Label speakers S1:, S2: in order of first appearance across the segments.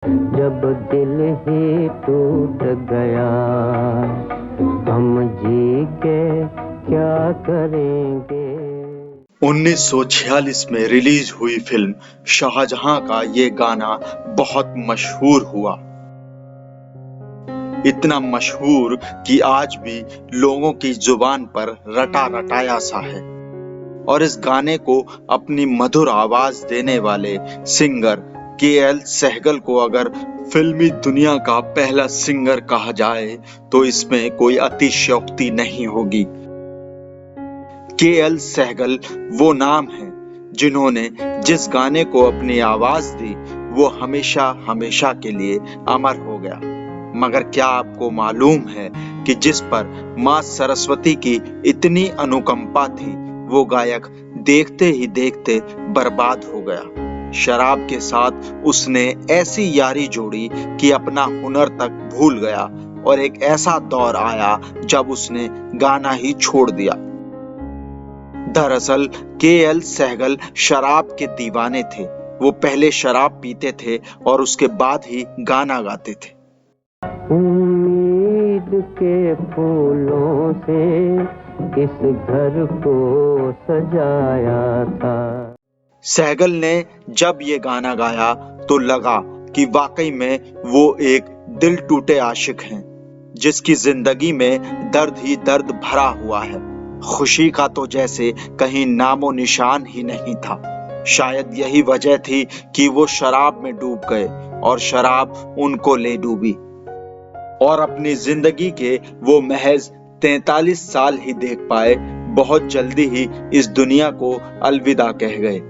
S1: जब दिल ही टूट गया, हम जी के क्या करेंगे।
S2: 1946 में रिलीज हुई फिल्म शाहजहां का ये गाना बहुत मशहूर हुआ। इतना मशहूर कि आज भी लोगों की जुबान पर रटा रटाया सा है। और इस गाने को अपनी मधुर आवाज देने वाले सिंगर के.एल. सहगल को अगर फिल्मी दुनिया का पहला सिंगर कहा जाए तो इसमें कोई अतिशयोक्ति नहीं होगी। के.एल. सहगल वो नाम है जिन्होंने जिस गाने को अपनी आवाज दी वो हमेशा हमेशा के लिए अमर हो गया। मगर क्या आपको मालूम है कि जिस पर मां सरस्वती की इतनी अनुकंपा थी वो गायक देखते ही देखते बर्बाद हो गया। शराब के साथ उसने ऐसी यारी जोड़ी कि अपना हुनर तक भूल गया और एक ऐसा दौर आया जब उसने गाना ही छोड़ दिया। दरअसल के.एल. सहगल शराब के दीवाने थे। वो पहले शराब पीते थे और उसके बाद ही गाना गाते थे।
S1: उम्मीद के फूलों से इस घर को सजाया था।
S2: सहगल ने जब ये गाना गाया तो लगा कि वाकई में वो एक दिल टूटे आशिक हैं, जिसकी जिंदगी में दर्द ही दर्द भरा हुआ है। खुशी का तो जैसे कहीं नामो निशान ही नहीं था। शायद यही वजह थी कि वो शराब में डूब गए और शराब उनको ले डूबी और अपनी जिंदगी के वो महज 43 साल ही देख पाए। बहुत जल्दी ही इस दुनिया को अलविदा कह गए।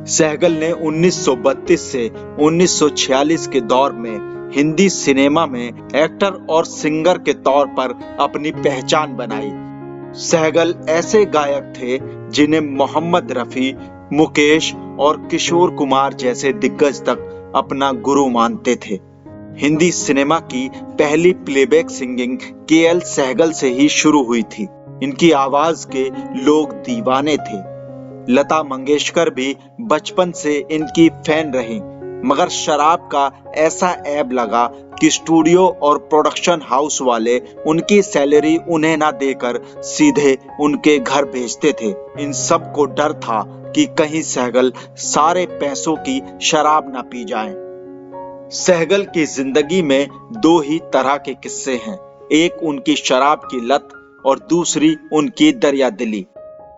S2: सहगल ने 1932 से 1946 के दौर में हिंदी सिनेमा में एक्टर और सिंगर के तौर पर अपनी पहचान बनाई। सहगल ऐसे गायक थे जिन्हें मोहम्मद रफी, मुकेश और किशोर कुमार जैसे दिग्गज तक अपना गुरु मानते थे। हिंदी सिनेमा की पहली प्लेबैक सिंगिंग के.एल. सहगल से ही शुरू हुई थी। इनकी आवाज के लोग दीवाने थे। लता मंगेशकर भी बचपन से इनकी फैन रही, मगर शराब का ऐसा ऐब लगा कि स्टूडियो और प्रोडक्शन हाउस वाले उनकी सैलरी उन्हें ना देकर सीधे उनके घर भेजते थे। इन सब को डर था कि कहीं सहगल सारे पैसों की शराब ना पी जाएं। सहगल की जिंदगी में दो ही तरह के किस्से हैं, एक उनकी शराब की लत और दूसरी उनकी दरियादिली।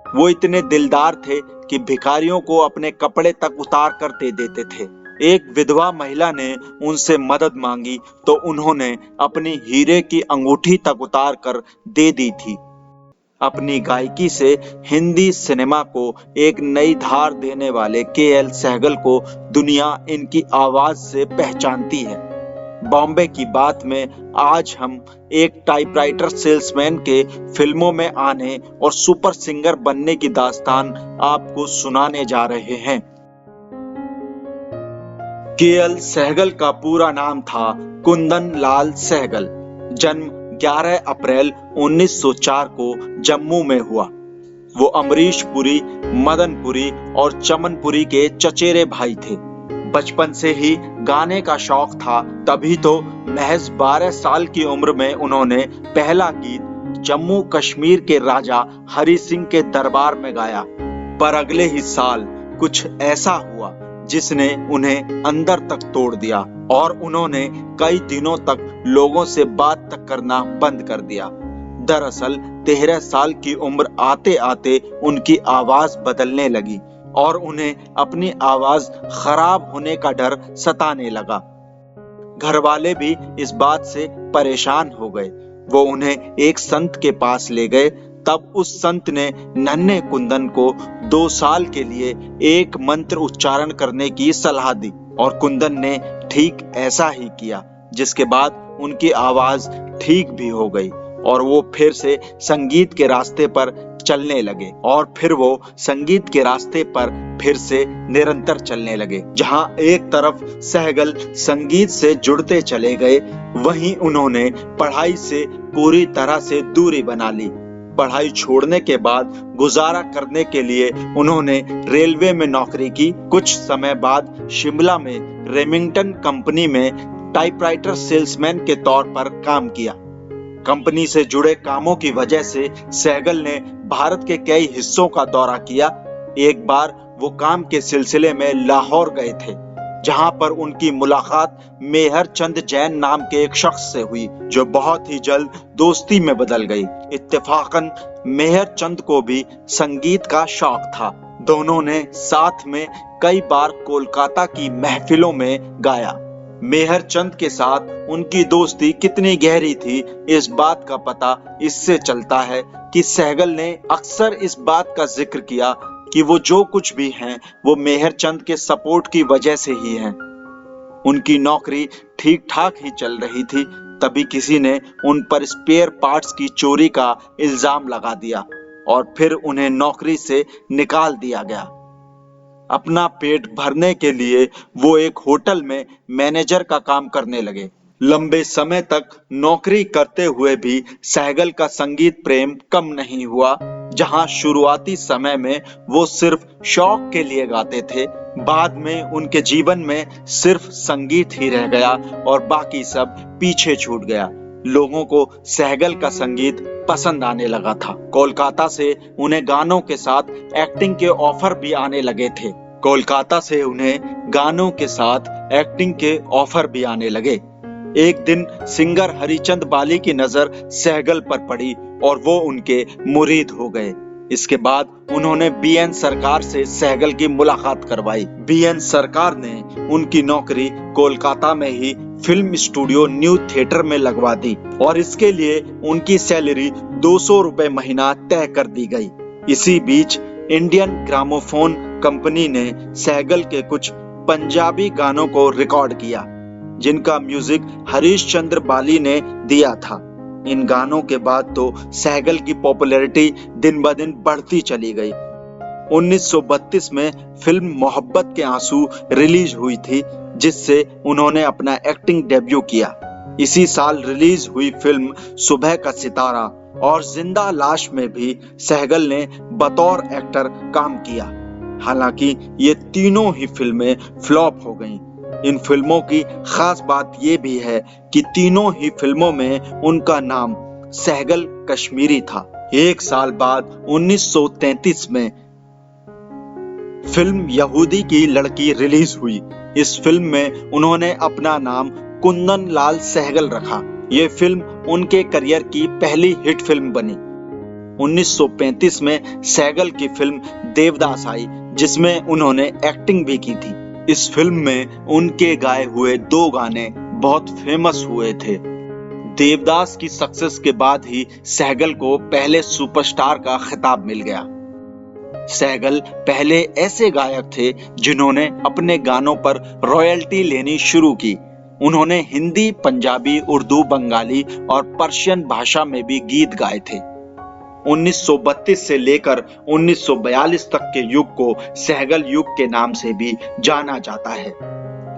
S2: वो इतने दिलदार थे कि भिखारियों को अपने कपड़े तक उतार कर दे देते थे। एक विधवा महिला ने उनसे मदद मांगी तो उन्होंने अपनी हीरे की अंगूठी तक उतार कर दे दी थी। अपनी गायकी से हिंदी सिनेमा को एक नई धार देने वाले के.एल. सहगल को दुनिया इनकी आवाज से पहचानती है। बॉम्बे की बात में आज हम एक टाइपराइटर सेल्समैन के फिल्मों में आने और सुपर सिंगर बनने की दास्तान आपको सुनाने जा रहे हैं। के.एल. सहगल का पूरा नाम था कुंदन लाल सहगल। जन्म 11 अप्रैल 1904 को जम्मू में हुआ। वो अमरीश पुरी, मदन पुरी और चमन पुरी के चचेरे भाई थे। बचपन से ही गाने का शौक था, तभी तो महज 12 साल की उम्र में उन्होंने पहला गीत जम्मू कश्मीर के राजा हरि सिंह के दरबार में गाया। पर अगले ही साल कुछ ऐसा हुआ जिसने उन्हें अंदर तक तोड़ दिया और उन्होंने कई दिनों तक लोगों से बात तक करना बंद कर दिया। दरअसल 13 साल की उम्र आते आते उनकी आवाज बदलने लगी और उन्हें अपनी आवाज खराब होने का डर सताने लगा। घर वाले भी इस बात से परेशान हो गए। वो उन्हें एक संत के पास ले गए। तब उस संत ने नन्हे कुंदन को 2 साल के लिए एक मंत्र उच्चारण करने की सलाह दी और कुंदन ने ठीक ऐसा ही किया, जिसके बाद उनकी आवाज ठीक भी हो गई और वो फिर से संगीत के रास्ते पर चलने लगे और फिर वो संगीत के रास्ते पर फिर से निरंतर चलने लगे। जहां एक तरफ सहगल संगीत से जुड़ते चले गए, वहीं उन्होंने पढ़ाई से पूरी तरह से दूरी बना ली। पढ़ाई छोड़ने के बाद गुजारा करने के लिए उन्होंने रेलवे में नौकरी की। कुछ समय बाद शिमला में रेमिंगटन कंपनी में टाइपराइटर सेल्समैन के तौर पर काम किया। कंपनी से जुड़े कामों की वजह से सहगल ने भारत के कई हिस्सों का दौरा किया। एक बार वो काम के सिलसिले में लाहौर गए थे, जहां पर उनकी मुलाकात मेहर चंद जैन नाम के एक शख्स से हुई, जो बहुत ही जल्द दोस्ती में बदल गई। इत्तेफाकन मेहर चंद को भी संगीत का शौक था। दोनों ने साथ में कई बार कोलकाता की महफिलों में गाया। मेहर चंद के साथ उनकी दोस्ती कितनी गहरी थी, इस बात का पता इससे चलता है कि सहगल ने अक्सर इस बात का जिक्र किया कि वो जो कुछ भी हैं वो मेहर चंद के सपोर्ट की वजह से ही हैं। उनकी नौकरी ठीक ठाक ही चल रही थी, तभी किसी ने उन पर स्पेयर पार्ट्स की चोरी का इल्जाम लगा दिया और फिर उन्हें नौकरी से निकाल दिया गया। अपना पेट भरने के लिए वो एक होटल में मैनेजर का काम करने लगे। लंबे समय तक नौकरी करते हुए भी सहगल का संगीत प्रेम कम नहीं हुआ। जहां शुरुआती समय में वो सिर्फ शौक के लिए गाते थे, बाद में उनके जीवन में सिर्फ संगीत ही रह गया और बाकी सब पीछे छूट गया। लोगों को सहगल का संगीत पसंद आने लगा था। कोलकाता से उन्हें गानों के साथ एक्टिंग के ऑफर भी आने लगे थे। एक दिन सिंगर हरिचंद बाली की नजर सहगल पर पड़ी और वो उनके मुरीद हो गए। इसके बाद उन्होंने बीएन सरकार से सहगल की मुलाकात करवाई। बीएन सरकार ने उनकी नौकरी कोलकाता में ही फिल्म स्टूडियो न्यू थिएटर में लगवा दी और इसके लिए उनकी सैलरी 200 रुपए महीना तय कर दी गई। इसी बीच इंडियन ग्रामोफोन कंपनी ने सहगल के कुछ पंजाबी गानों को रिकॉर्ड किया, जिनका म्यूजिक हरीश चंद्र बाली ने दिया था। इन गानों के बाद तो सहगल की पॉपुलैरिटी दिन ब दिन बढ़ती चली गई। 1932 में फिल्म मोहब्बत के आंसू रिलीज हुई थी, जिससे उन्होंने अपना एक्टिंग डेब्यू किया। इसी साल रिलीज हुई फिल्म सुबह का सितारा और जिंदा लाश में भी सहगल ने बतौर एक्टर काम किया। हालांकि ये तीनों ही फिल्में फ्लॉप हो गईं। इन फिल्मों की खास बात यह भी है कि तीनों ही फिल्मों में उनका नाम सहगल कश्मीरी था। एक साल बाद 1933 में फिल्म यहूदी की लड़की रिलीज हुई। इस फिल्म में उन्होंने अपना नाम कुंदन लाल सहगल रखा। ये फिल्म उनके करियर की पहली हिट फिल्म बनी। 1935 में सहगल की फिल्म देवदास आई, जिसमें उन्होंने एक्टिंग भी की थी। इस फिल्म में उनके गाए हुए 2 गाने बहुत फेमस हुए थे। देवदास की सक्सेस के बाद ही सहगल को पहले सुपरस्टार का खिताब मिल गया। सहगल पहले ऐसे गायक थे जिन्होंने अपने गानों पर रॉयल्टी लेनी शुरू की। उन्होंने हिंदी, पंजाबी, उर्दू, बंगाली और पर्शियन भाषा में भी गीत गाए थे। 1932 से लेकर 1942 तक के युग को सहगल युग के नाम से भी जाना जाता है।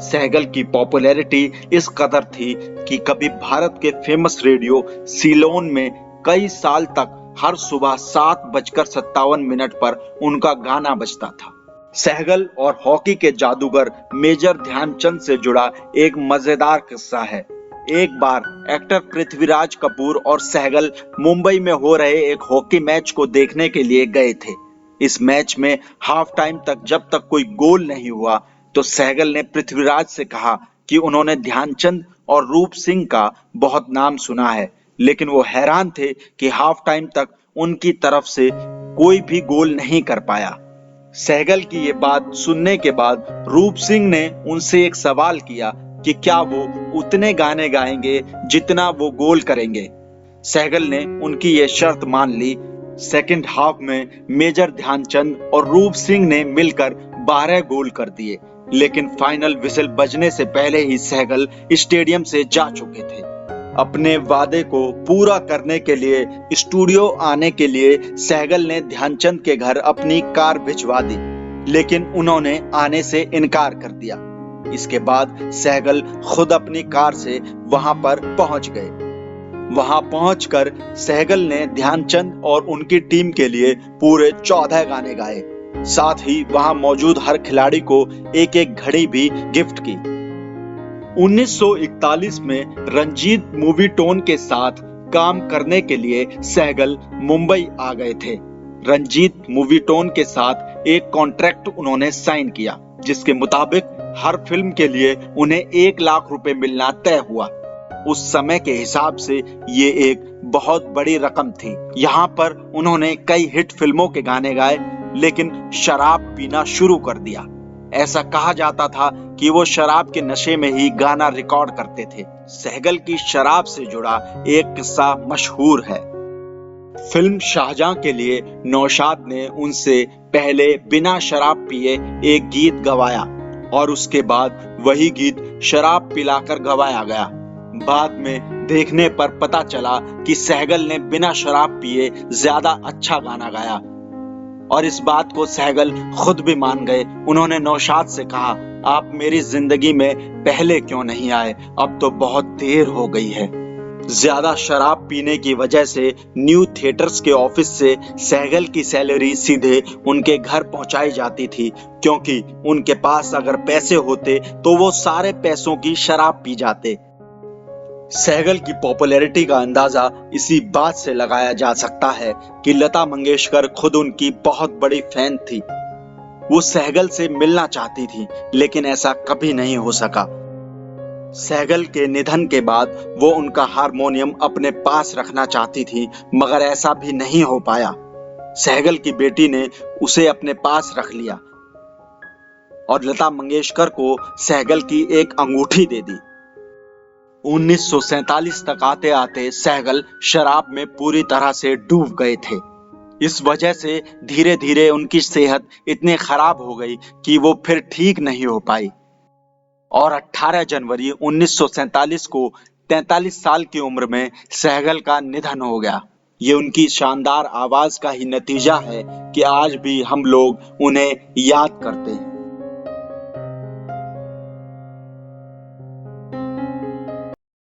S2: सहगल की पॉपुलैरिटी इस कदर थी कि कभी भारत के फेमस रेडियो सीलोन में कई साल तक हर सुबह 7:57 पर उनका गाना बजता था। सहगल और हॉकी के जादूगर मेजर ध्यानचंद से जुड़ा एक मजेदार किस्सा है। एक बार एक्टर पृथ्वीराज कपूर और सहगल मुंबई में हो रहे एक हॉकी मैच को देखने के लिए गए थे। इस मैच में हाफ टाइम तक जब तक कोई गोल नहीं हुआ तो सहगल ने पृथ्वीराज से कहा कि उन्होंने ध्यानचंद और रूप सिंह का बहुत नाम सुना है, लेकिन वो हैरान थे कि हाफ टाइम तक उनकी तरफ से कोई भी गोल नहीं कर पाया। सहगल की ये बात सुनने के बाद रूप सिंह ने उनसे एक सवाल किया कि क्या वो उतने गाने गाएंगे जितना वो गोल करेंगे। सहगल ने उनकी ये शर्त मान ली। सेकंड हाफ में मेजर ध्यानचंद और रूप सिंह ने मिलकर 12 गोल कर दिए, लेकिन फाइनल विसल बजने से पहले ही सहगल स्टेडियम से जा चुके थे। अपने वादे को पूरा करने के लिए स्टूडियो आने के लिए सहगल ने ध्यानचंद के घर अपनी कार भिजवा दी, लेकिन उन्होंने आने से इनकार कर दिया। इसके बाद सहगल खुद अपनी कार से वहां पर पहुंच गए। वहां पहुंचकर सहगल ने ध्यानचंद और उनकी टीम के लिए पूरे 14 गाने गाए। साथ ही वहां मौजूद हर खिलाड़ी को एक एक घड़ी भी गिफ्ट की। 1941 में रंजीत मूवी टोन के साथ काम करने के लिए सहगल मुंबई आ गए थे। रंजीत मूवी टोन के साथ एक कॉन्ट्रैक्ट उन्होंने साइन किया, जिसके मुताबिक हर फिल्म के लिए उन्हें 1 लाख रुपए मिलना तय हुआ। उस समय के हिसाब से ये एक बहुत बड़ी रकम थी। यहाँ पर उन्होंने कई हिट फिल्मों के गाने गाए, लेकिन शराब पीना शुरू कर दिया। ऐसा कहा जाता था कि वो शराब के नशे में ही गाना रिकॉर्ड करते थे। सहगल की शराब से जुड़ा एक किस्सा मशहूर है। फिल्म शाहजहां के लिए नौशाद ने उनसे पहले बिना शराब पिए एक गीत गवाया और उसके बाद वही गीत शराब पिलाकर गवाया गया। बाद में देखने पर पता चला कि सहगल ने बिना शराब पिए ज्यादा अच्छा गाना गाया और इस बात को सहगल खुद भी मान गए। उन्होंने नौशाद से कहा, आप मेरी जिंदगी में पहले क्यों नहीं आए, अब तो बहुत देर हो गई है। ज्यादा शराब पीने की वजह से न्यू थिएटर्स के ऑफिस से सहगल की सैलरी सीधे उनके घर पहुंचाई जाती थी, क्योंकि उनके पास अगर पैसे होते तो वो सारे पैसों की शराब पी जाते। सहगल की पॉपुलैरिटी का अंदाजा इसी बात से लगाया जा सकता है कि लता मंगेशकर खुद उनकी बहुत बड़ी फैन थी। वो सहगल से मिलना चाहती थी, लेकिन ऐसा कभी नहीं हो सका। सहगल के निधन के बाद वो उनका हारमोनियम अपने पास रखना चाहती थी, मगर ऐसा भी नहीं हो पाया। सहगल की बेटी ने उसे अपने पास रख लिया और लता मंगेशकर को सहगल की एक अंगूठी दे दी। 1947 तक आते आते सहगल शराब में पूरी तरह से डूब गए थे। इस वजह से धीरे धीरे उनकी सेहत इतनी खराब हो गई कि वो फिर ठीक नहीं हो पाई और 18 जनवरी 1947 को 43 साल की उम्र में सहगल का निधन हो गया। ये उनकी शानदार आवाज का ही नतीजा है कि आज भी हम लोग उन्हें याद करते हैं।